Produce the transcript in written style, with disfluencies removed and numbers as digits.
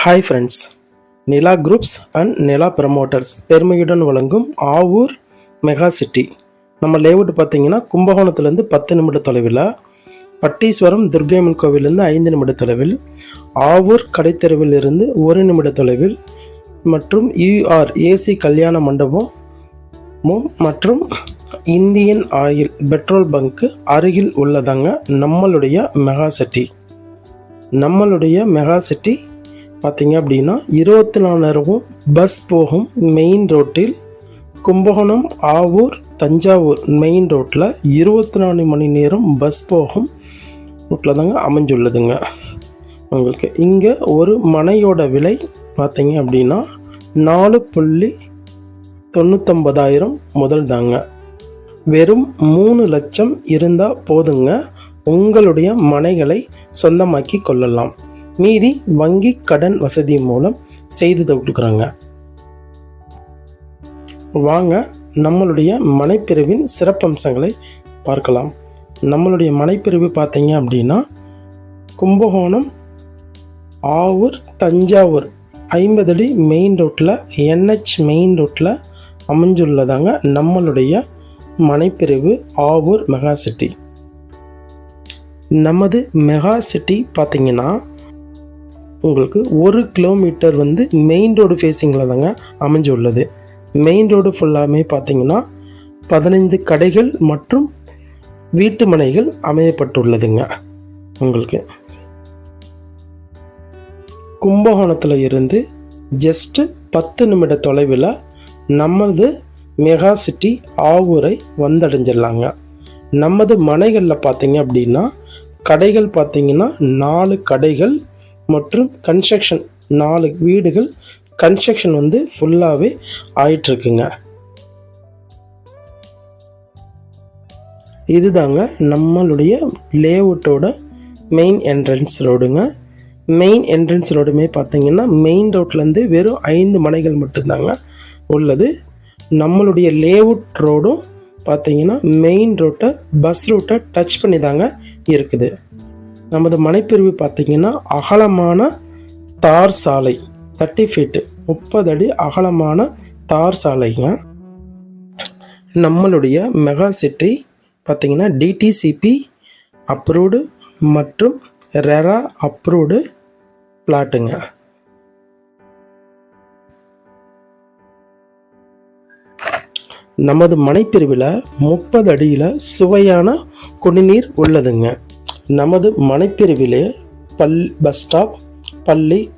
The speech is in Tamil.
Hi friends, Nila groups and Nila promoters பெருமையுடன் வழங்கும் ஆவூர் மெகா சிட்டி. நம்ம லேஅவுட் பார்த்தீங்கன்னா கும்பகோணத்துலேருந்து 10 நிமிட தொலைவில், பட்டீஸ்வரம் துர்க்கையம்மன் கோவிலேருந்து 5 நிமிட தொலைவில், ஆவூர் கடைத்தெருவில் இருந்து 1 நிமிட தொலைவில் மற்றும் யூஆர் ஏசி கல்யாண மண்டபமும் மற்றும் இந்தியன் ஆயில் பெட்ரோல் பங்க்கு அருகில் உள்ளதாங்க நம்மளுடைய மெகா சிட்டி. நம்மளுடைய மெகா சிட்டி பார்த்தீங்க அப்படின்னா 24 நேரமும் பஸ் போகும் மெயின் ரோட்டில், கும்பகோணம் ஆவூர் தஞ்சாவூர் மெயின் ரோட்டில் 24 மணி நேரம் பஸ் போகும் ரோட்டில் தாங்க அமைஞ்சுள்ளதுங்க. உங்களுக்கு இங்கே ஒரு மனையோட விலை பார்த்தீங்க அப்படின்னா 4,99,000 முதல் தாங்க. வெறும் 3 லட்சம் இருந்தால் போதுங்க, உங்களுடைய மனைகளை சொந்தமாக்கி கொள்ளலாம். மீதி வங்கி கடன் வசதி மூலம் செய்து கொடுக்குறாங்க. வாங்க நம்மளுடைய மனைப்பிரிவின் சிறப்பம்சங்களை பார்க்கலாம். நம்மளுடைய மனைப்பிரிவு பார்த்தீங்க அப்படின்னா கும்பகோணம் ஆவூர் தஞ்சாவூர் 50 அடி மெயின் ரோட்டில், NH மெயின் ரோட்டில் அமைஞ்சுள்ளதாங்க நம்மளுடைய மனைப்பிரிவு ஆவூர் மெகா சிட்டி. நமது மெகா சிட்டி பார்த்தீங்கன்னா உங்களுக்கு 1 கிலோமீட்டர் மெயின் ரோடு ஃபேஸிங்கில் தாங்க அமைஞ்சு உள்ளது. மெயின் ரோடு ஃபுல்லாமே பார்த்தீங்கன்னா 15 கடைகள் மற்றும் வீட்டு மனைகள் அமையப்பட்டுள்ளதுங்க. உங்களுக்கு கும்பகோணத்தில் இருந்து ஜஸ்ட்டு 10 நிமிட தொலைவில் நமது மெகா சிட்டி ஆவூரை வந்தடைஞ்சிடலாங்க. நமது மனைகளில் பார்த்தீங்க அப்படின்னா கடைகள் பார்த்தீங்கன்னா 4 கடைகள் மற்றும் கன்ஸ்ட்ரக்ஷன் 4 வீடுகள் கன்ஸ்ட்ரக்ஷன் ஃபுல்லாகவே ஆயிட்டுருக்குங்க. இதுதாங்க நம்மளுடைய லேஅவுட்டோட மெயின் என்ட்ரன்ஸ் ரோடுங்க. மெயின் என்ட்ரன்ஸ் ரோடுமே பார்த்தீங்கன்னா மெயின் ரோட்லேருந்து வெறும் 5 மனைகள் மட்டும்தாங்க உள்ளது. நம்மளுடைய லேஅவுட் ரோடும் பார்த்தீங்கன்னா மெயின் ரோட்டை பஸ் ரூட்டை டச் பண்ணி தாங்க இருக்குது. நமது மனைப்பிரிவு பார்த்தீங்கன்னா அகலமான தார் சாலை 30 ஃபீட் 30 அடி அகலமான தார் சாலைங்க. நம்மளுடைய மெகா சிட்டி பார்த்தீங்கன்னா DTCP அப்ரூவ்டு மற்றும் ரெரா அப்ரூவ்டு பிளாட்டுங்க. நமது மனைப்பிரிவில் 30 அடியில் சுவையான குடிநீர் உள்ளதுங்க. நமது மனைப்பிரிவிலே பஸ் ஸ்டாப், பள்ளி,